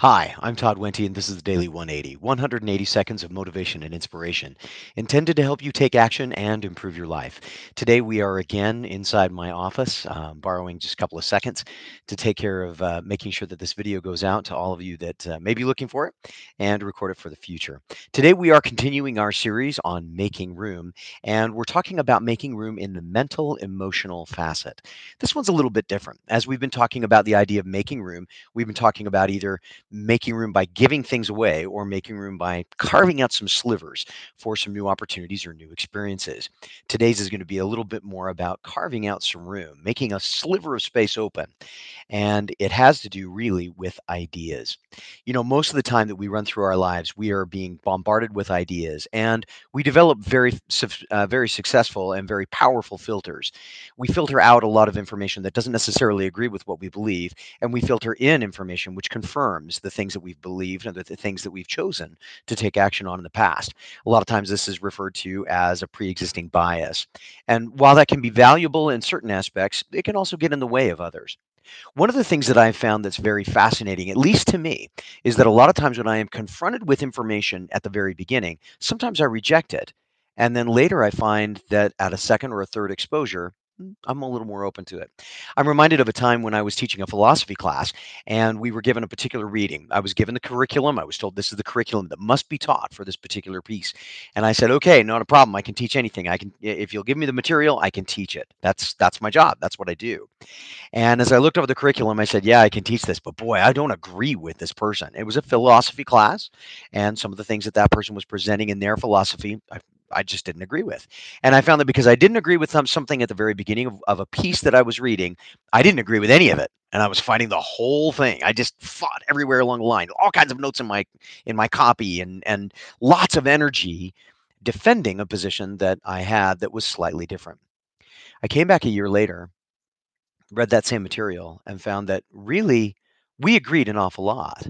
Hi, I'm Todd Wente, and this is the Daily 180 180 seconds of motivation and inspiration intended to help you take action and improve your life. Today, we are again inside my office, borrowing just a couple of seconds to take care of making sure that this video goes out to all of you that may be looking for it and record it for the future. Today, we are continuing our series on making room, and we're talking about making room in the mental emotional facet. This one's a little bit different. As we've been talking about the idea of making room, we've been talking about either making room by giving things away or making room by carving out some slivers for some new opportunities or new experiences. Today's is going to be a little bit more about carving out some room, making a sliver of space open. And it has to do really with ideas. Most of the time that we run through our lives, we are being bombarded with ideas and we develop very successful and very powerful filters. We filter out a lot of information that doesn't necessarily agree with what we believe, and we filter in information which confirms the things that we've believed and the things that we've chosen to take action on in the past. A lot of times, this is referred to as a pre existing bias. And while that can be valuable in certain aspects, it can also get in the way of others. One of the things that I've found that's very fascinating, at least to me, is that a lot of times when I am confronted with information at the very beginning, sometimes I reject it. And then later I find that at a second or a third exposure, I'm a little more open to it. I'm reminded of a time when I was teaching a philosophy class and we were given a particular reading. I was given the curriculum. I was told this is the curriculum that must be taught for this particular piece. And I said, "Okay, not a problem. I can teach anything. If you'll give me the material, I can teach it. That's my job. That's what I do." And as I looked over the curriculum, I said, "Yeah, I can teach this, but boy, I don't agree with this person." It was a philosophy class, and some of the things that that person was presenting in their philosophy, I just didn't agree with. And I found that because I didn't agree with something at the very beginning of a piece that I was reading, I didn't agree with any of it. And I was fighting the whole thing. I just fought everywhere along the line, all kinds of notes in my copy, and lots of energy defending a position that I had that was slightly different. I came back a year later, read that same material, and found that really we agreed an awful lot.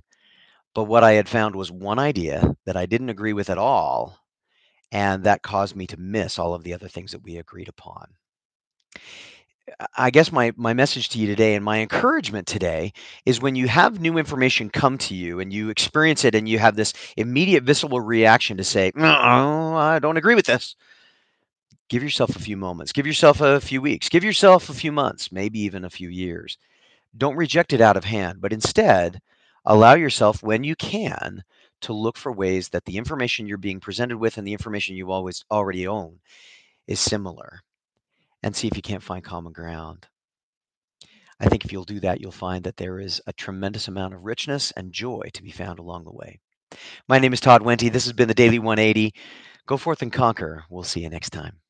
But what I had found was one idea that I didn't agree with at all, and that caused me to miss all of the other things that we agreed upon. I guess my message to you today and my encouragement today is when you have new information come to you and you experience it and you have this immediate visceral reaction to say, "No, I don't agree with this." Give yourself a few moments, give yourself a few weeks, give yourself a few months, maybe even a few years. Don't reject it out of hand, but instead allow yourself, when you can, to look for ways that the information you're being presented with and the information you always already own is similar, and see if you can't find common ground. I think if you'll do that, you'll find that there is a tremendous amount of richness and joy to be found along the way. My name is Todd Wente. This has been the Daily 180. Go forth and conquer. We'll see you next time.